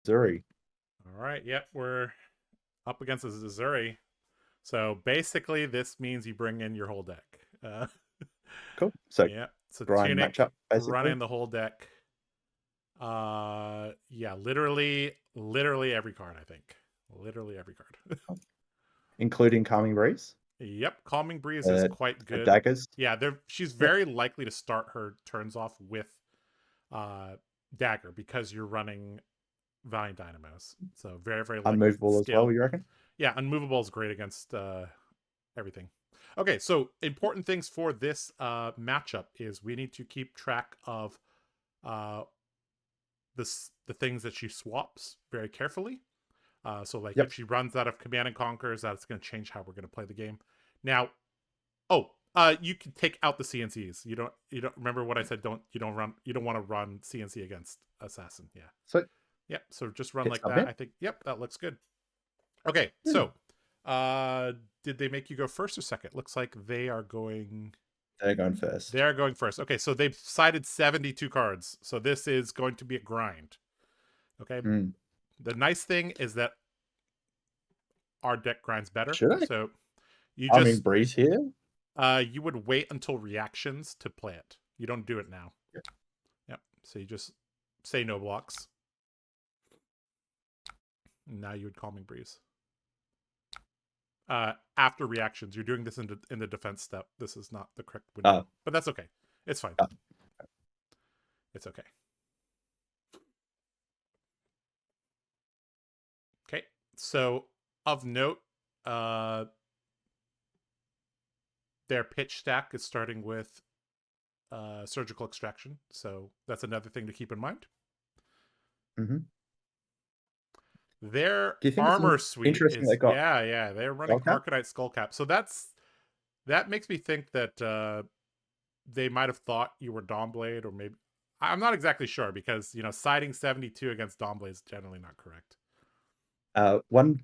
Zuri. All right, yep, we're up against the Zuri. So basically, this means you bring in your whole deck. Cool. So Yeah, so grind Tunic, matchup, basically. running the whole deck. Yeah, literally every card, I think. Literally every card. Including Calming Breeze. Yep, Calming Breeze is quite good. Daggers. Yeah, she's Yep. very likely to start her turns off with Dagger because you're running Valiant Dynamos. So very, very likely. Unmovable as well, you reckon? Yeah, Unmovable is great against everything. Okay, so important things for this matchup is we need to keep track of the things that she swaps very carefully. So like if she runs out of Command and Conquers, that's going to change how we're going to play the game. Now, you can take out the CNCs. You don't remember what I said? You don't want to run CNC against Assassin. Yeah. So yep. So just run like submit. that. I think. Yep, that looks good. Okay, so did they make you go first or second? Looks like they are going. They're going first. They're going first. Okay, so they've sided 72 cards. So this is going to be a grind. Okay. The nice thing is that our deck grinds better. Should I? So you just Breeze here. You would wait until reactions to play it. You don't do it now. Yep. So you just say no blocks. Now you would Calming Breeze. After reactions, you're doing this in the defense step. This is not the correct window, but that's okay. It's fine. It's okay. Okay. So of note, their pitch stack is starting with surgical extraction. So that's another thing to keep in mind. Their armor suite is they're running Arcanite Skullcap. So that makes me think that they might have thought you were Dawnblade, or maybe I'm not exactly sure because siding 72 against Dawnblade is generally not correct. One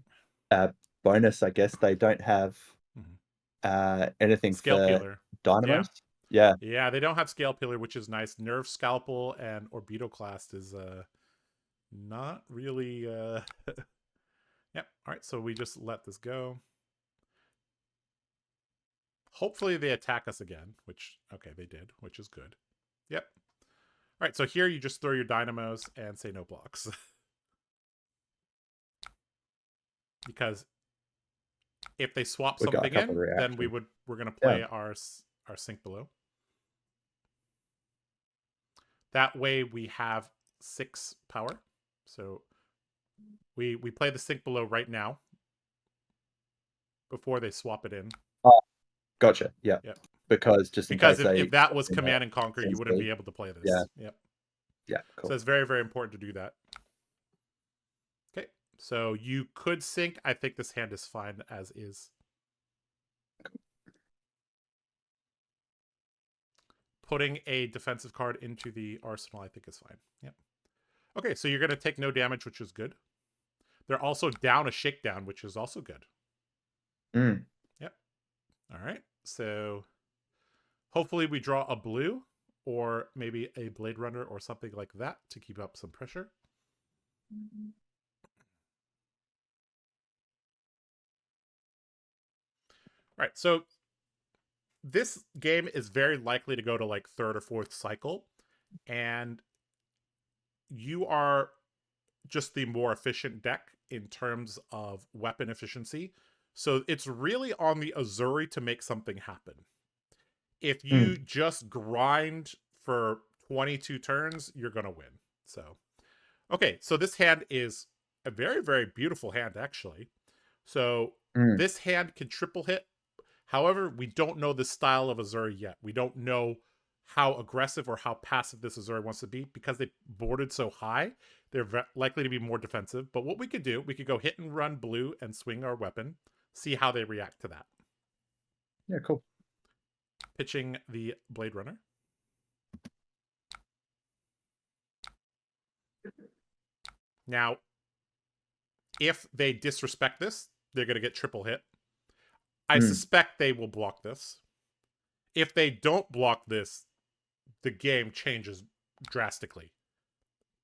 bonus, I guess they don't have anything Scale for Peeler. Dynamos. Yeah, they don't have Scale Peeler, which is nice. Nerve Scalpel and Orbitoclast is not really yep. All right, so we just let this go. Hopefully they attack us again, which okay, they did, which is good. Yep. All right, so here you just throw your dynamos and say no blocks. Because if they swap something in, then we're going to play our Sink Below. That way we have 6 power. So we play the Sink Below right now before they swap it in. Oh, gotcha. Yeah. Because if that was Command and Conquer, you wouldn't be able to play this. Yeah. Yep. Yeah. Cool. So it's very, very important to do that. Okay. So you could sink. I think this hand is fine as is. Putting a defensive card into the arsenal, I think, is fine. Yep. Okay, so you're going to take no damage, which is good. They're also down a Shakedown, which is also good. Yep. All right. So hopefully we draw a blue or maybe a Blade Runner or something like that to keep up some pressure. All right. So this game is very likely to go to like 3rd or 4th cycle. And you are just the more efficient deck in terms of weapon efficiency. So it's really on the Azuri to make something happen. If you just grind for 22 turns, you're going to win. So, okay. So this hand is a very, very beautiful hand, actually. So this hand can triple hit. However, we don't know the style of Azuri yet. We don't know how aggressive or how passive this Azuri wants to be because they boarded so high. They're likely to be more defensive. But what we could do, we could go hit and run blue and swing our weapon. See how they react to that. Yeah, cool. Pitching the Blade Runner. Now, if they disrespect this, they're going to get triple hit. I suspect they will block this. If they don't block this, the game changes drastically.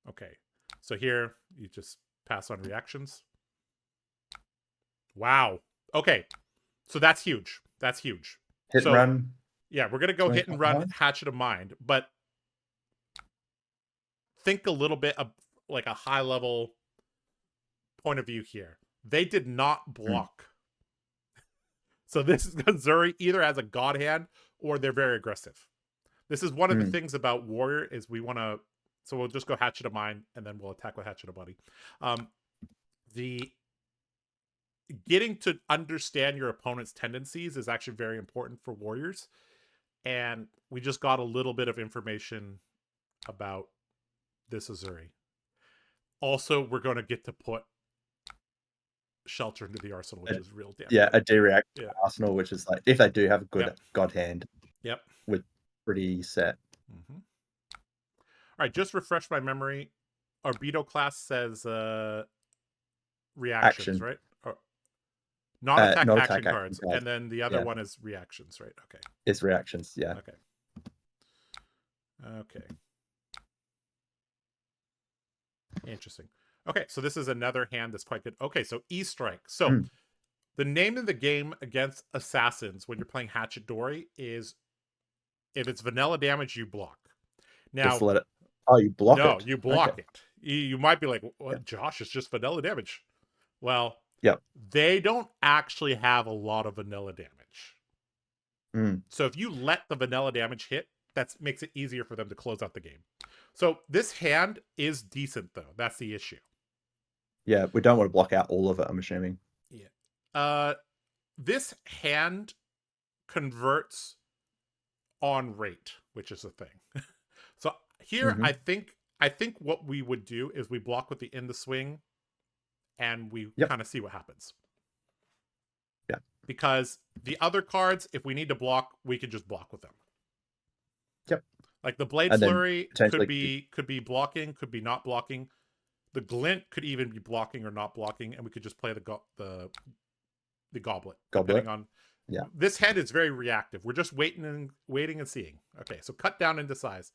Okay. So here, you just pass on reactions. Wow. Okay. So that's huge. That's huge. Hit and run. Yeah, we're going to go hit and run Hatchet of Mind, but think a little bit of like a high level point of view here. They did not block. So this is Zuri either has a god hand or they're very aggressive. This is one of the things about Warrior is we want to, so we'll just go Hatchet of Mind and then we'll attack with Hatchet of Body. The getting to understand your opponent's tendencies is actually very important for Warriors. And we just got a little bit of information about this Azuri. Also, we're going to get to put Shelter into the arsenal, which is real damn good. A D-react arsenal, which is like, if they do have a good god hand. Yep. With pretty set. All right, just refresh my memory. Arbido class says reactions, right? Or non-attack action cards. And then the other one is reactions, right? Okay. It's reactions, yeah. Okay. Interesting. Okay, so this is another hand that's quite good. Okay, so E-Strike. So the name of the game against assassins when you're playing Hatchet Dory is if it's vanilla damage, you block. Now, just let it. Oh, you block it? No, you block it. You might be like, well, Josh, it's just vanilla damage. Well, they don't actually have a lot of vanilla damage. So if you let the vanilla damage hit, that makes it easier for them to close out the game. So this hand is decent, though. That's the issue. Yeah, we don't want to block out all of it, I'm assuming. Yeah. This hand converts on rate, which is a thing. So here, I think what we would do is we block with the in the swing, and we kind of see what happens. Yeah. Because the other cards, if we need to block, we can just block with them. Yep. Like the Blade Flurry could be blocking, could be not blocking. The Glint could even be blocking or not blocking, and we could just play the Goblet. Depending on this hand is very reactive. We're just waiting and seeing. Okay, so cut down into size.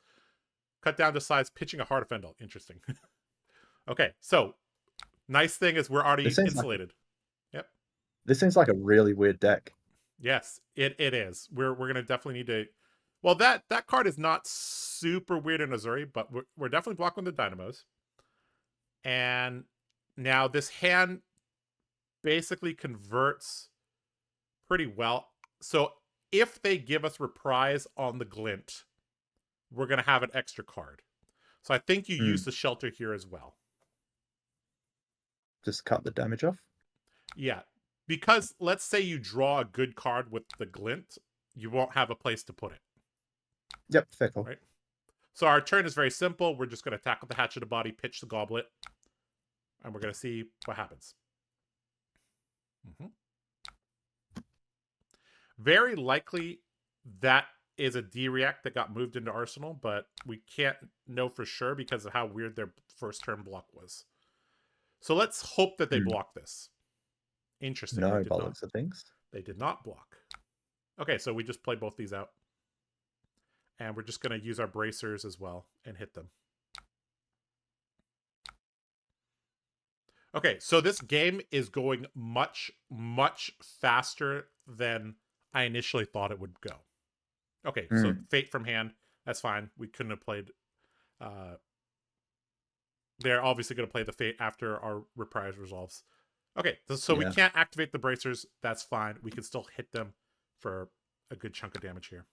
Cut down to size, pitching a Heart of Fendel. Interesting. Okay, so nice thing is we're already insulated. This seems like a really weird deck. Yes, it is. We're gonna definitely need to. Well, that card is not super weird in Azuri, but we're definitely blocking the Dynamos. And now this hand basically converts pretty well. So if they give us reprise on the Glint, we're going to have an extra card. So I think you use the Shelter here as well. Just cut the damage off? Yeah. Because let's say you draw a good card with the Glint, you won't have a place to put it. Yep, fair call. Right? So our turn is very simple. We're just going to tackle the Hatchet of Body, pitch the Goblet, and we're going to see what happens. Very likely that is a D-React that got moved into Arsenal, but we can't know for sure because of how weird their first turn block was. So let's hope that they block this. Interesting. No, by looks of things. They did not block. Okay, so we just play both these out. And we're just going to use our bracers as well and hit them. Okay, so this game is going much, much faster than I initially thought it would go. Okay, so Fate from hand, that's fine. We couldn't have played... they're obviously going to play the Fate after our reprise resolves. Okay, so we can't activate the bracers. That's fine. We can still hit them for a good chunk of damage here.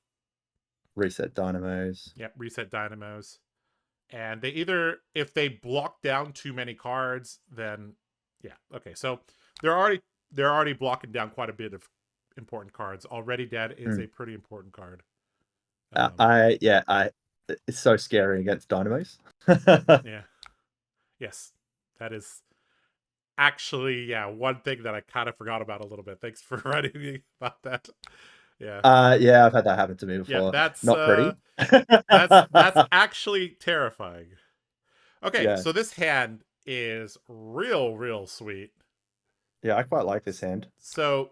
Reset Dynamos. Yep, reset Dynamos. And they either, if they block down too many cards, then okay. So they're already blocking down quite a bit of important cards. Already Dead is a pretty important card. It's so scary against Dynamos. Yes, that is actually one thing that I kind of forgot about a little bit. Thanks for writing me about that. I've had that happen to me before. Yeah, that's not pretty. that's actually terrifying. Okay, so this hand is real sweet. Yeah, I quite like this hand. So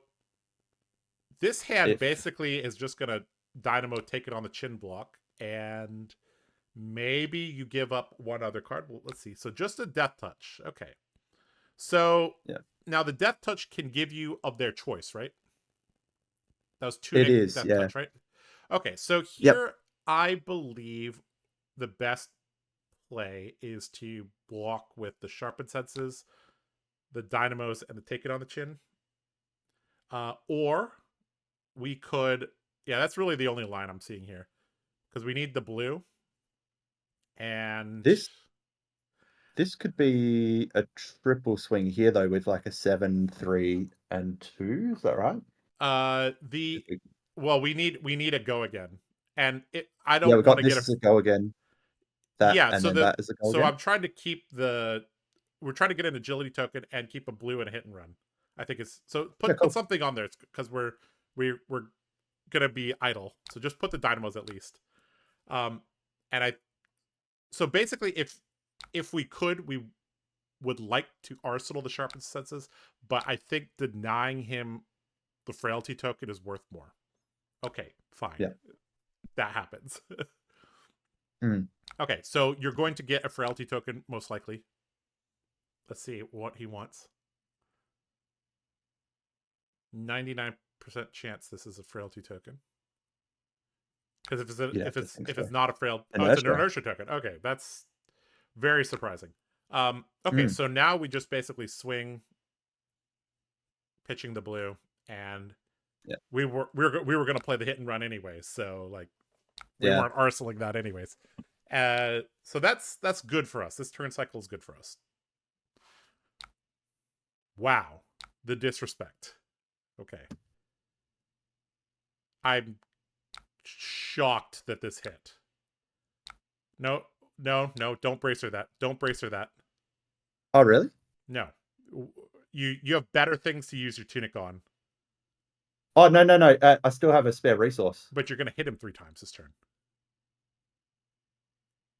this hand basically is just gonna Dynamo take it on the chin block, and maybe you give up one other card. Well, let's see. So just a Death Touch. Okay. So Yeah. now the death touch can give you of their choice, right? That was It tunic is, death yeah. touch, right? Okay, so Yep. here I believe the best play is to block with the sharpened senses, the dynamos, and the take it on the chin. Or we could, yeah, that's really the only line I'm seeing here because we need the blue and This could be a triple swing here though, with like a 7, 3, and 2. Is that right? the well, we need a go again, and I Yeah, don't we want got to get this a as a go again. That yeah. and So then that as a go again. I'm trying to keep we're trying to get an agility token and keep a blue and a hit and run. I think it's so Yeah, put cool. something on there because we're gonna be idle. So just put the dynamos at least. Um, and I so basically if we could we would like to arsenal the sharpened senses, but I think denying him the frailty token is worth more. Okay, fine. Yeah. That happens. Mm. Okay, so you're going to get a frailty token most likely. Let's see what he wants. 99% chance this is a frailty token. Because Yeah, I think if so. it's not a frail, oh, it's an Inertia. inertia token. Okay, that's very surprising. Okay, Mm. so now we just basically swing, pitching the blue, and Yeah. we were gonna play the hit and run anyways. So like we Yeah. weren't arseling that anyways. So that's good for us. This turn cycle is good for us. Wow, the disrespect. Okay, I'm shocked that this hit. No, no, no! Don't bracer that. Don't bracer that. Oh, really? No, you have better things to use your tunic on. Oh, no, no, no. I still have a spare resource. But you're gonna hit him 3 times this turn.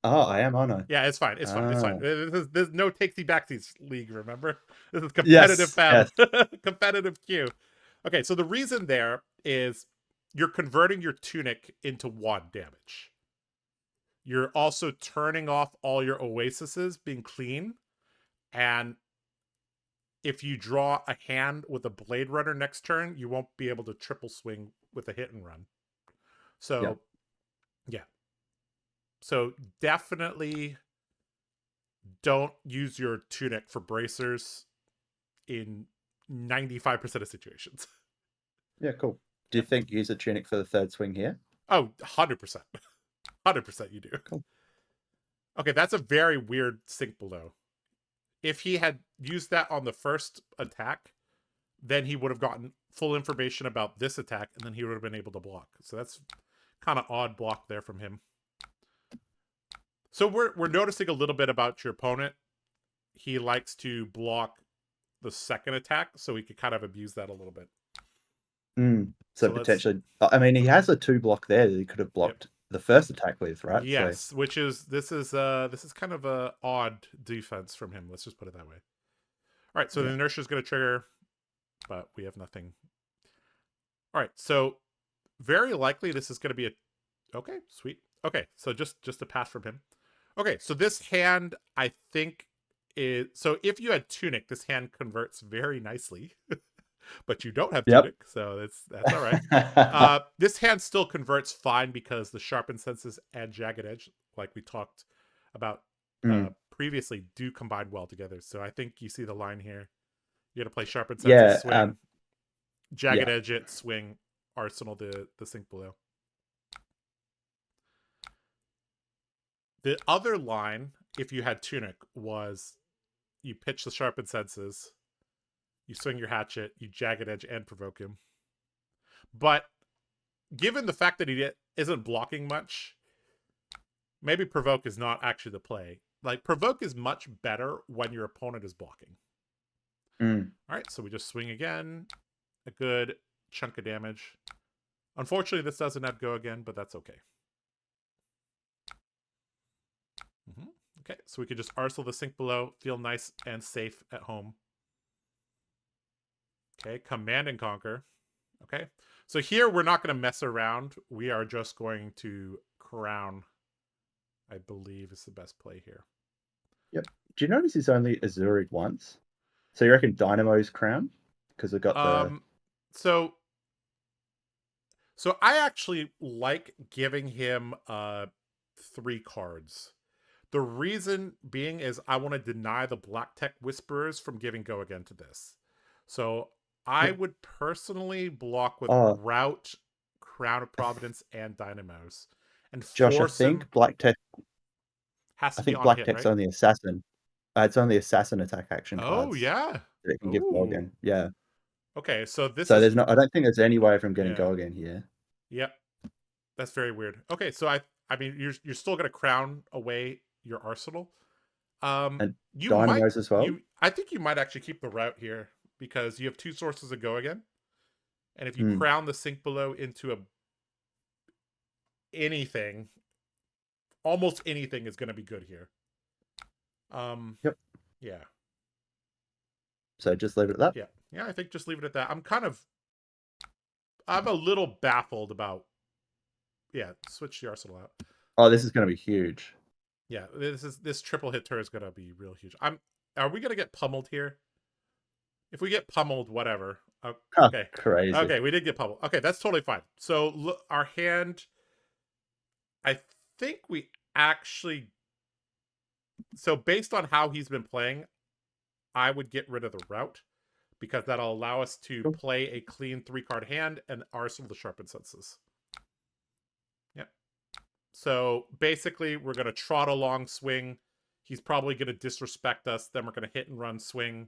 Oh, I am, aren't I? Yeah, it's fine. It's fine. It's fine. Ah. There's no takesy backsies league. Remember, this is competitive Yes, fab, yes. competitive Q. Okay, so the reason there is you're converting your tunic into 1 damage. You're also turning off all your oasises being clean, and if you draw a hand with a Blade Runner next turn, you won't be able to triple swing with a hit and run. Yeah. So, yeah. So definitely don't use your tunic for bracers in 95% of situations. Yeah, cool. Do you Yep. think use a tunic for the third swing here? Oh, 100%. 100% you do. Cool. Okay, that's a very weird sink below. If he had used that on the first attack, then he would have gotten full information about this attack, and then he would have been able to block. So that's kind of odd block there from him. So we're noticing a little bit about your opponent. He likes to block the second attack, so we could kind of abuse that a little bit. Mm. So So let's. potentially, I mean, he has a 2 block there that he could have blocked the first attack with, right? Yes, So which is this is kind of a odd defense from him. Let's just put it that way. All right, so the yeah. inertia is going to trigger, but we have nothing. All right, so very likely this is going to be a. Okay, sweet. Okay, so just a pass from him. Okay, so this hand I think is so if you had tunic, this hand converts very nicely. But you don't have Yep. tunic, so that's all right. This hand still converts fine because the sharpened senses and jagged edge, like we talked about Mm. previously, do combine well together. So I think you see the line here. You're gonna play sharpened senses, Yeah. swing, jagged Yeah. edge it, swing, arsenal the sink below. The other line, if you had tunic, was you pitch the sharpened senses, you swing your hatchet, you jagged edge and provoke him. But given the fact that he isn't blocking much, maybe provoke is not actually the play. Like provoke is much better when your opponent is blocking. Mm. All right, so we just swing again, a good chunk of damage. Unfortunately, this doesn't have go again, but that's okay. Okay, so we could just arsenal the sink below, feel nice and safe at home. Okay, command and conquer. Okay, so here we're not going to mess around. We are just going to crown, I believe is the best play here. Yep. Do you notice he's only Azuried once? So you reckon Dynamo's crown? Because it got the So I actually like giving him 3 cards. The reason being is I want to deny the Black Tech Whisperers from giving go again to this. So I Yep. would personally block with Oh, Route, Crown of Providence, and Dynamos, and Josh, force him. Has I to be think on Black hit, Tech's right? only assassin. It's only assassin attack action Oh cards yeah. that it can give go Oh. again. Yeah. Okay, so this So is there's no. I don't think there's any way from getting yeah. go again here. Yep. That's very weird. Okay, so I mean you're still gonna crown away your arsenal. And You might Dynamos as well. you I think you might actually keep the route here because you have 2 sources of go again, and if you Mm. crown the sink below into a anything, almost anything is going to be good here. Yep. Yeah, So just leave it at that. yeah. I think just leave it at that. I'm a little baffled about. Yeah, switch the arsenal out. Oh, this is going to be huge. Yeah, this triple hit turn is going to be real huge. Are we going to get pummeled here? If we get pummeled, whatever. Huh, Okay. crazy. Okay, we did get pummeled. Okay, that's totally fine. So look, our hand. I think we actually. So based on how he's been playing, I would get rid of the route because that'll allow us to Cool. play a clean 3-card hand and arsenal the sharpened senses. Yep. So basically, we're going to trot along, swing. He's probably going to disrespect us. Then we're going to hit and run, swing,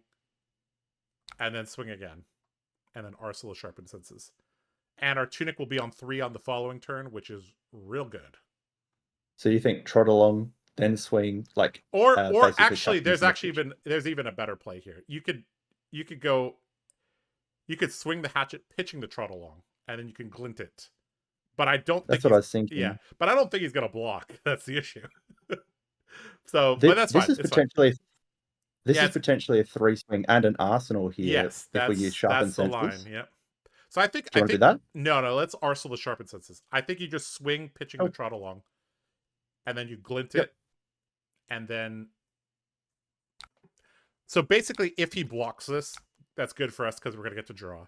and then swing again. And then arsenal the sharpened senses. And our tunic will be on 3 on the following turn, which is real good. So you think trot along, then swing, like Or basically actually, custom message. there's even a better play here. You could go. You could swing the hatchet, pitching the trot along, and then you can glint it. But I don't think That's what I he's was thinking. but I don't think he's gonna block. That's the issue. So, but This, that's this fine. is It's fine. potentially this Yeah, is potentially a 3 swing and an arsenal here yes, if we use sharpened that's the line. senses. Yep. So Do you want to do that? no, let's arsenal the sharpened senses. I think you just swing pitching the Oh, trot along, and then you glint yep. it, and then so basically, if he blocks this, that's good for us because we're gonna get to draw.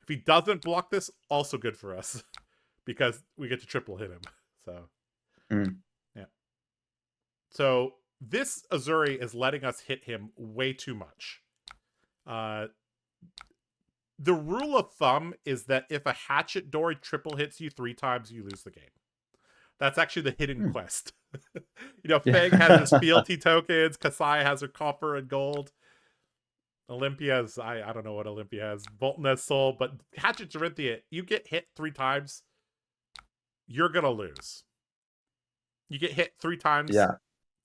If he doesn't block this, also good for us because we get to triple hit him. So Mm. yeah. So this Azuri is letting us hit him way too much. The rule of thumb is that if a Hatchet Dory triple hits you 3 times, you lose the game. That's actually the hidden Mm. quest. Fang has his Yeah. fealty tokens. Kasai has her copper and gold. Olympia's, I don't know what Olympia has. Bolton has soul, but Hatchet Dorinthea, you get hit 3 times, you're gonna lose. You get hit 3 times, Yeah.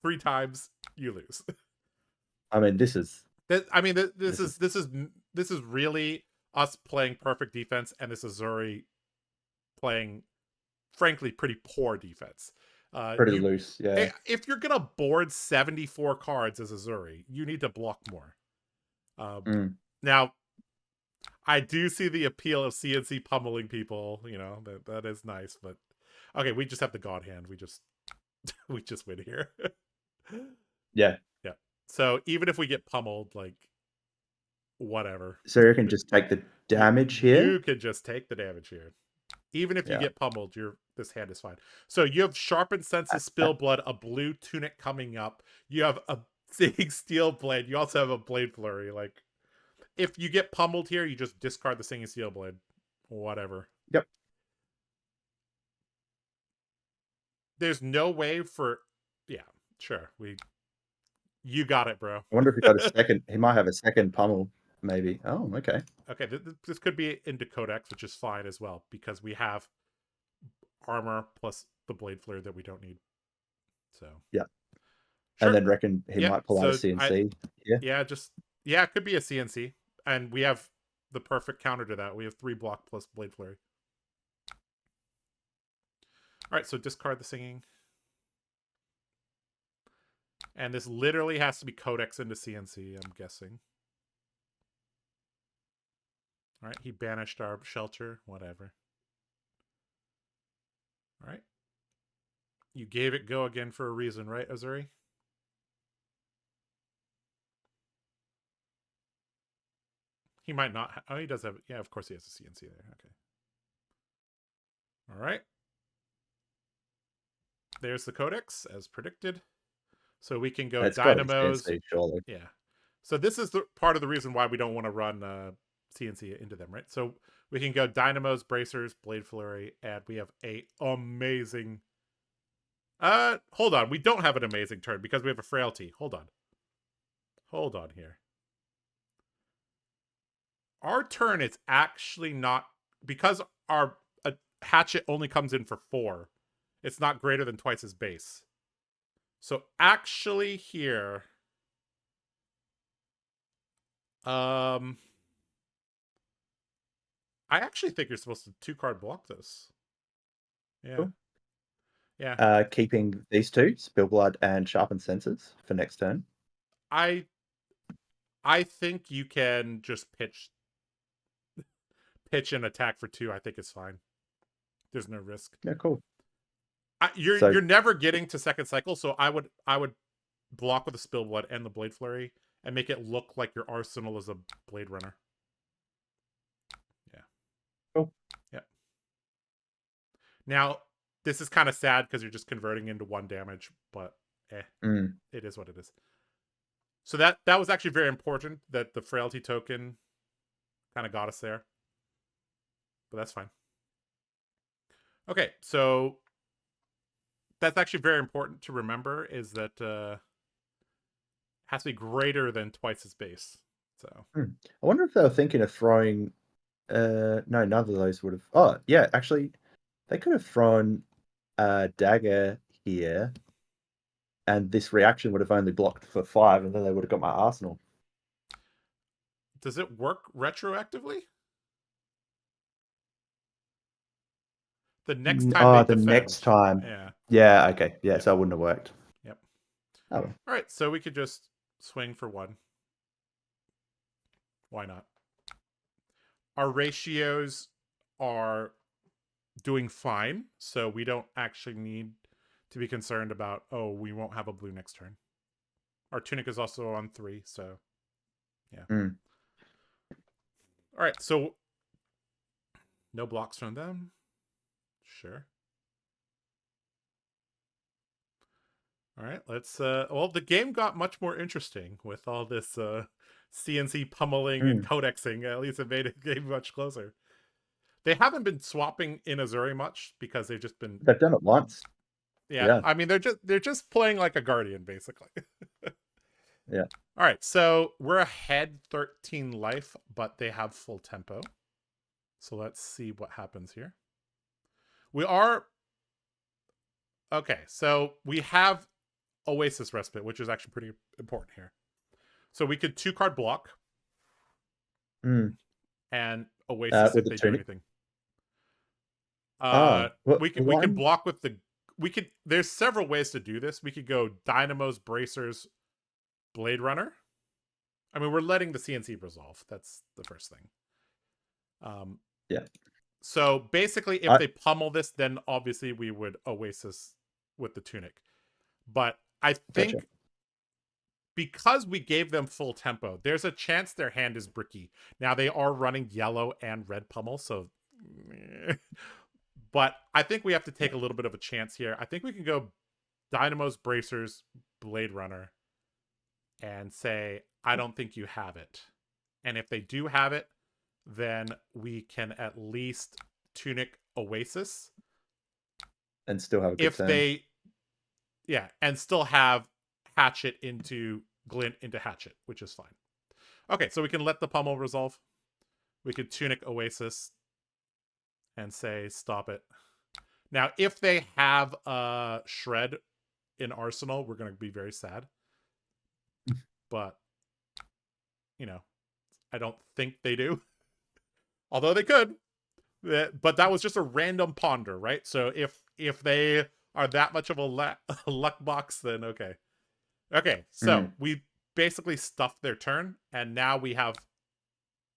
3 times, you lose. I mean, this is This is really us playing perfect defense, and this is Zuri playing, frankly, pretty poor defense. pretty loose. Yeah. If you're gonna board 74 cards as a Zuri, you need to block more. Mm. Now, I do see the appeal of CNC pummeling people. That is nice, but okay, we just have the God Hand. We just win here. Yeah. Yeah. So even if we get pummeled, like whatever, So you can just take the damage here? you could just take the damage here. Even if you Yeah. get pummeled, this hand is fine. So you have Sharpened Senses, Spill Blood, a blue tunic coming up. You have a Singing Steel Blade. You also have a Blade Flurry. Like, if you get pummeled here, you just discard the Singing Steel Blade. Whatever. Yep. There's no way for... Yeah, sure. You got it, bro. I wonder if he got a second. He might have a second pummel, maybe. Oh, okay. Okay, this could be into Codex, which is fine as well, because we have armor plus the Blade Flare that we don't need. So Yeah. sure. And then reckon he might pull out a CNC. Yeah, it could be a CNC, and we have the perfect counter to that. We have 3 block plus Blade Flurry. All right, so discard the Singing. And this literally has to be Codex into CNC, I'm guessing. All right, he banished our shelter, whatever. All right. You gave it go again for a reason, right, Azuri? He might not. Oh, he does have. Yeah, of course he has a CNC there. Okay. All right. There's the codex as predicted. So we can go It's got to be dynamos. CNC, surely. Yeah. So this is the part of the reason why we don't want to run CNC into them, right? So we can go dynamos, bracers, blade flurry, and we have a amazing. Hold on. We don't have an amazing turn because we have a frailty. Hold on here. Our turn is actually not because our hatchet only comes in for 4. It's not greater than twice his base. So actually here, I actually think you're supposed to 2-card block this. Yeah. Cool. Yeah. Keeping these two, Spill Blood and Sharpened Senses for next turn. I think you can just pitch and attack for 2. I think it's fine. There's no risk. Yeah, cool. You're never getting to second cycle, so I would block with the Spill Blood and the Blade Flurry and make it look like your arsenal is a Blade Runner. Yeah. Cool. Yeah. Now, this is kind of sad because you're just converting into 1 damage, but it is what it is. So that was actually very important that the frailty token kind of got us there. But that's fine. Okay, so that's actually very important to remember is that has to be greater than twice his base. So I wonder if they were thinking of throwing. No, none of those would have. Oh, yeah, actually, they could have thrown a dagger here, and this reaction would have only blocked for 5, and then they would have got my arsenal. does it work retroactively? The next time they defend. Next time. Yeah. Yeah, okay. Yeah, so it wouldn't have worked. Yep. Oh, well. All right, so we could just swing for 1. Why not? Our ratios are doing fine, so we don't actually need to be concerned about, oh, we won't have a blue next turn. Our tunic is also on 3, so yeah. All right, so no blocks from them. Sure. All right, let's well, the game got much more interesting with all this CNC pummeling and codexing. At least it made the game much closer. They haven't been swapping in Azuri much because they've just been. They've done it once. Yeah, I mean they're just playing like a guardian basically. Yeah. All right, so we're ahead 13 life, but they have full tempo. So let's see what happens here. We are okay. So we have Oasis Respite, which is actually pretty important here. So we could 2-card block. And Oasis if they do anything. We can block with the there's several ways to do this. We could go Dynamos, Bracers, Blade Runner. I mean, we're letting the CNC resolve. That's the first thing. Yeah. So basically, if they pummel this, then obviously we would Oasis with the tunic. But I think because we gave them full tempo, there's a chance their hand is bricky. Now they are running yellow and red pummel, so but I think we have to take a little bit of a chance here. I think we can go Dynamos, Bracers, Blade Runner, and say, I don't think you have it. And if they do have it, then we can at least tunic Oasis. And still have a good turn. And still have Hatchet into Glint into Hatchet, which is fine. Okay, so we can let the pummel resolve. We could tunic Oasis and say, stop it. Now, if they have a Shred in Arsenal, we're going to be very sad. But, I don't think they do. Although they could. But that was just a random ponder, right? So if they are that much of a luck box, then okay. Okay, so we basically stuffed their turn, and now we have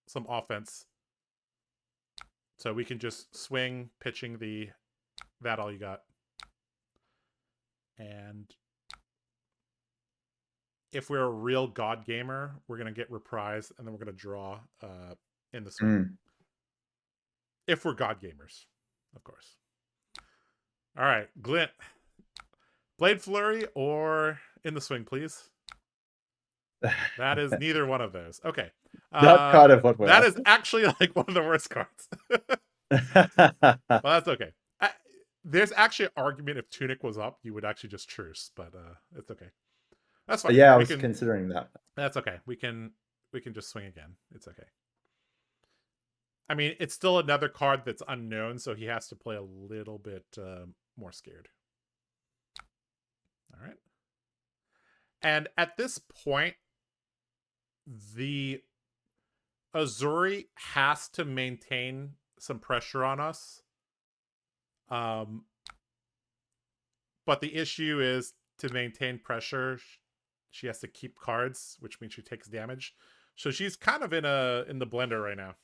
some offense. So we can just swing, pitching that all you got. And if we're a real god gamer, we're gonna get reprise, and then we're gonna draw in the swing. Mm. If we're god gamers, of course. All right, Glint. Blade Flurry or in the swing, please. That is neither one of those. Okay. That's kind of what we're That is after. actually like one of the worst cards. Well, that's okay. There's actually an argument if Tunic was up, you would actually just truce, but it's okay. That's fine. Yeah, I We was can. considering that. That's okay. We can just swing again. It's okay. I mean, it's still another card that's unknown, so he has to play a little bit more scared. All right. And at this point, the Azuri has to maintain some pressure on us. But the issue is to maintain pressure, she has to keep cards, which means she takes damage. So she's kind of in the blender right now.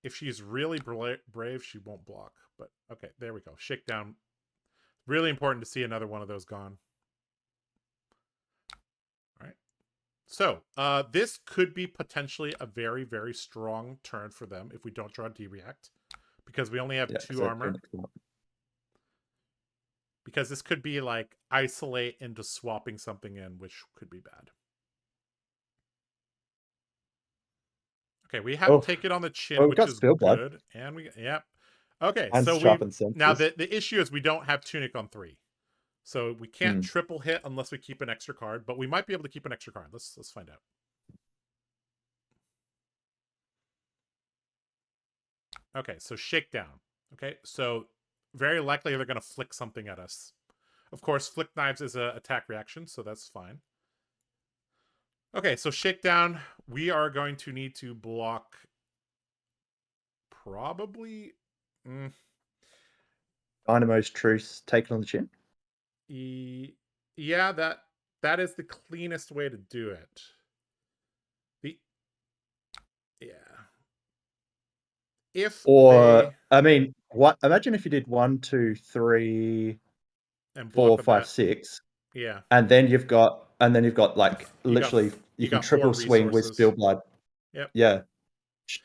If she's really brave, she won't block. But okay, there we go. Shakedown. Really important to see another one of those gone. All right. So this could be potentially a very, very strong turn for them if we don't draw D-React. Because we only have 2 armor. Because this could be like isolate into swapping something in, which could be bad. Okay, we have Take It on the Chin, which is good. And we, yep. Okay, and so now the issue is we don't have Tunic on 3. So we can't triple hit unless we keep an extra card, but we might be able to keep an extra card. Let's find out. Okay, so Shakedown. Okay, so very likely they're going to flick something at us. Of course, Flick Knives is an attack reaction, so that's fine. Okay, so Shakedown, we are going to need to block probably... Dynamo's Truce, Take It on the Chin? Yeah, that is the cleanest way to do it. I mean, what? Imagine if you did 1, 2, 3, and 4, 5, 6. Yeah. And then you've got like literally you can triple swing with Spillblood. Yep. Yeah.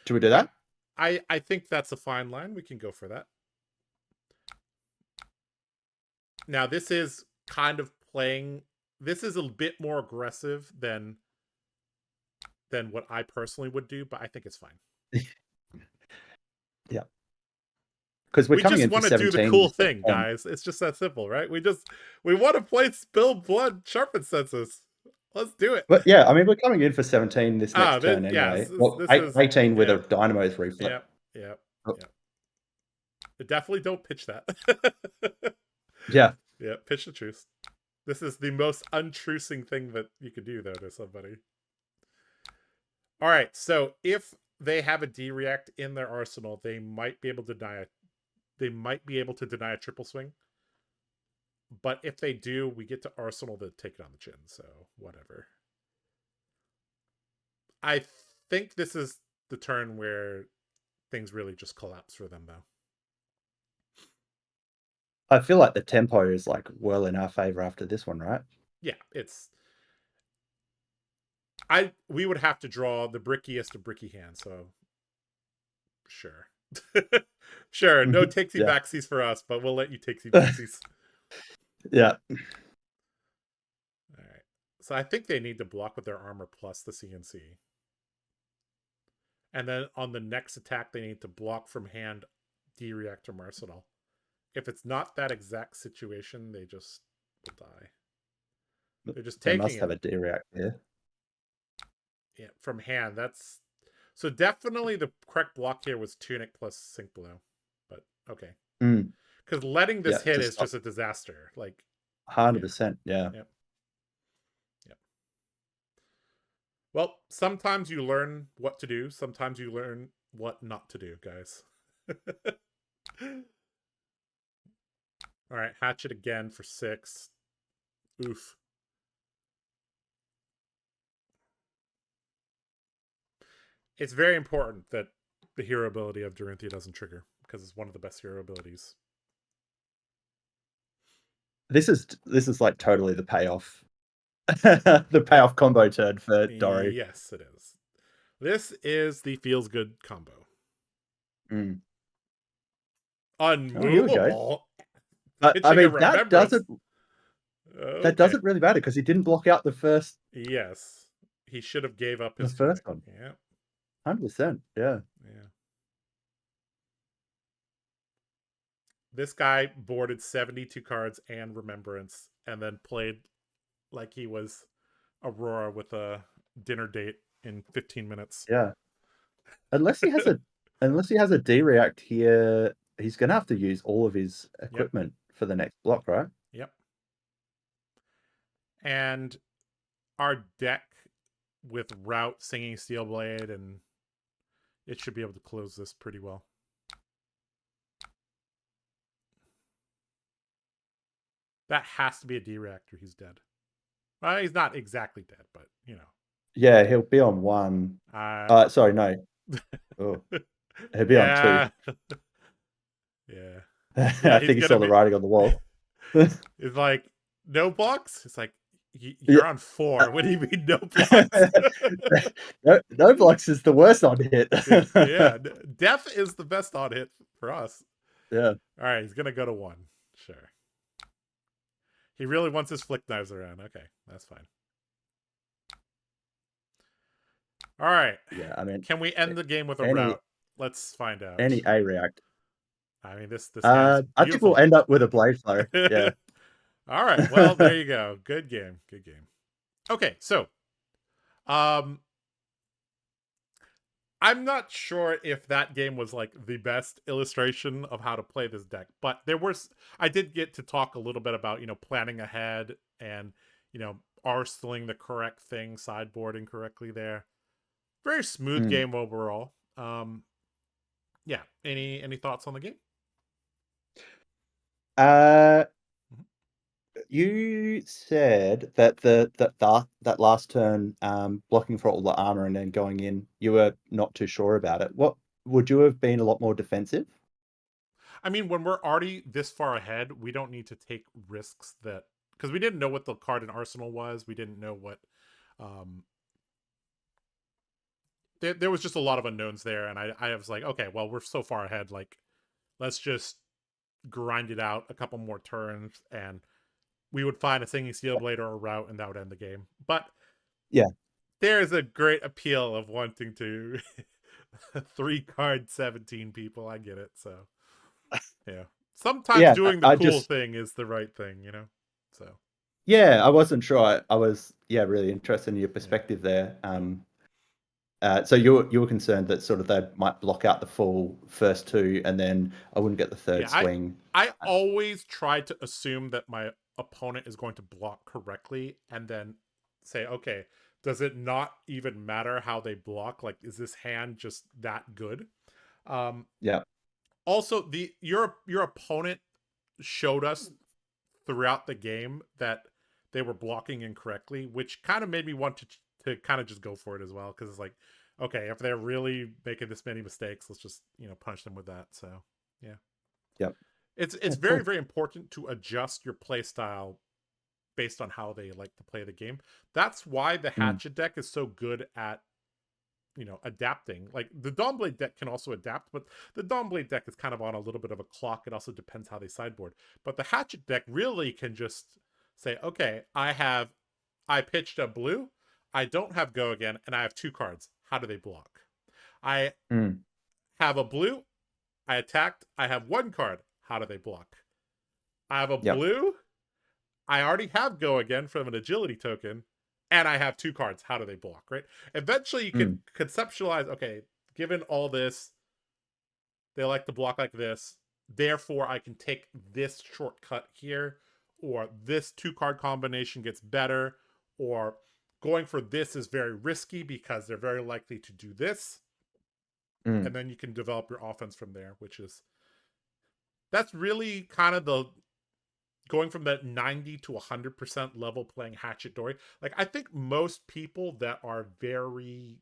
Do we do that? I think that's a fine line. We can go for that. Now this is kind of playing. This is a bit more aggressive than what I personally would do, but I think it's fine. Yeah. Because we just want to do the cool thing, guys. It's just that simple, right? We want to play Spill Blood Sharpened Senses. Let's do it. But yeah, I mean, we're coming in for 17 this next turn anyway. Yeah, 18 with a Dynamo's reflex. Yeah. Definitely don't pitch that. Yeah. Yeah, pitch the truce. This is the most untrucing thing that you could do, though, to somebody. All right, so if they have a D-React in their arsenal, they might be able to deny a triple swing. But if they do, we get to arsenal to Take It on the Chin, so whatever. I think this is the turn where things really just collapse for them, though. I feel like the tempo is like well in our favor after this one, right? Yeah, we would have to draw the brickiest of bricky hands, so sure. Sure, no takesy backsies for us, but we'll let you takesy backsies. Yeah. All right. So I think they need to block with their armor plus the CNC. And then on the next attack, they need to block from hand D-React from arsenal. If it's not that exact situation, they just will die. They're just taking it. They must have a D-React here. Yeah, from hand. That's... So definitely the correct block here was Tunic plus Sink Below. But okay. Because letting this hit is just a disaster. Like 100%, yeah. Yep. Well, sometimes you learn what to do. Sometimes you learn what not to do, guys. All right, Hatchet again for 6. Oof. It's very important that the hero ability of Dorinthea doesn't trigger, because it's one of the best hero abilities. This is like totally the payoff, the Yep. payoff combo turn for Dory. Yes, it is. This is the feels good combo. Mm. Oh, here we go. Unmovable. But I Pitching a mean, remembrance. that Okay. doesn't really matter because he didn't block out Yes. He should have gave up the his turn. first one. Yeah. 100%. Yeah. Yeah. This guy boarded 72 cards and remembrance and then played like he was Aurora with a dinner date in 15 minutes. Yeah. Unless he has a D react here, he's gonna have to use all of his Yep. equipment for the next block, right? Yep. And our deck with Route, Singing Steelblade, and it should be able to close this pretty well. That has to be a D reactor. He's dead. Well, he's not exactly dead, but you know. Yeah, he'll be on 1. Sorry, no. Oh, he'll be on 2. Yeah. Yeah. Yeah, I he's think he gonna saw the be writing on the wall. it's like no blocks. It's like Yeah. you're on 4. What do you mean no blocks? No blocks is the worst on hit. Yeah, death is the best on hit for us. Yeah. All right, he's gonna go to 1. Sure. He really wants his flick knives around. Okay, that's fine. All right. Yeah, I mean, Can we end the game with a any route? Let's find out. any A react. I mean, this hand's I think we'll beautiful. end up with a blade flow. Yeah. All right. Well, there you go. Good game. Good game. Okay, so um I'm not sure if that game was like the best illustration of how to play this deck, but I did get to talk a little bit about, planning ahead and, arsenaling the correct thing, sideboarding correctly there. Very smooth Mm. game overall. Yeah. Any thoughts on the game? Uh, Mhm. you said that that last turn, blocking for all the armor and then going in, you were not too sure about it. What would you have been a lot more defensive? I mean, when we're already this far ahead, we don't need to take risks that because we didn't know what the card in Arsenal was. We didn't know what um there was just a lot of unknowns there, and I was like, okay, well, we're so far ahead, like let's just grind it out a couple more turns, and we would find a Singing Steel Blade or a route, and that would end the game. But Yeah. there's a great appeal of wanting to 3-card 17 people. I get it. So yeah, sometimes Yeah, doing the I cool just thing is the right thing, So yeah, I wasn't sure. I was, yeah, really interested in your yeah, perspective there. So you were concerned that sort of they might block out the full first 2, and then I wouldn't get the third yeah. I swing. I always try to assume that my opponent is going to block correctly, and then say, okay, does it not even matter how they block? Like, is this hand just that good? Um, Yeah. Also, your opponent showed us throughout the game that they were blocking incorrectly, which kind of made me want to kind of just go for it as well, because it's like, okay, if they're really making this many mistakes, let's just punish them with that. So yeah, Yep. it's Yeah, very cool. very important to adjust your play style based on how they like to play the game. That's why the Mm. Hatchet deck is so good at adapting. Like the Dawnblade deck can also adapt, but the Dawnblade deck is kind of on a little bit of a clock. It also depends how they sideboard. But the Hatchet deck really can just say, okay, I pitched a blue, I don't have go again, and I have 2 cards. How do they block? I Mm. have a blue, I attacked, I have 1 card. How do they block? I have a Yep. blue, I already have go again from an agility token, and I have 2 cards. How do they block, right? Eventually, you can Mm. conceptualize, okay, given all this, they like to block like this. Therefore, I can take this shortcut here, or this 2-card combination gets better, or going for this is very risky because they're very likely to do this. Mm. And then you can develop your offense from there, that's really kind of the going from that 90 to 100% level playing Hatchet Dory. Like, I think most people that are very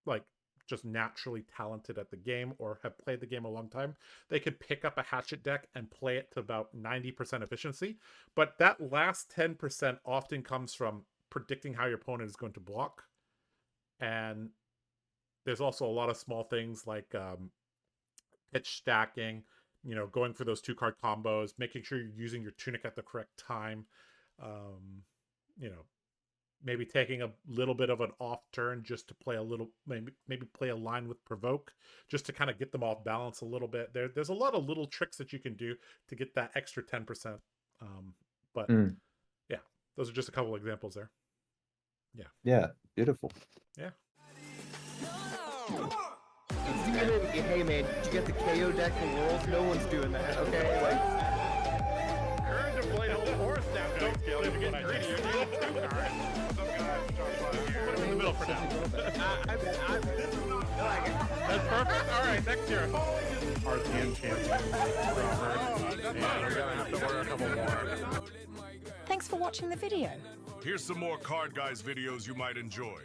like just naturally talented at the game or have played the game a long time, they could pick up a Hatchet deck and play it to about 90% efficiency. But that last 10% often comes from predicting how your opponent is going to block. And there's also a lot of small things like pitch stacking, you know, going for those 2-card combos, making sure you're using your tunic at the correct time, you know, maybe taking a little bit of an off turn just to play a little, maybe play a line with provoke, just to kind of get them off balance a little bit. There's a lot of little tricks that you can do to get that extra 10%. But yeah, those are just a couple of examples there. Yeah, beautiful. Yeah. Hey man, did you get the KO deck for Worlds? No one's doing that, okay? Like, Courage to play a whole horse down. Don't kill him. You're getting greedy. You're getting too hard. Put him in the middle for now. That's perfect. All right, next year. RTN champion. Yeah, you're gonna have to order a couple more. Thanks for watching the video. Here's some more Card Guys videos you might enjoy.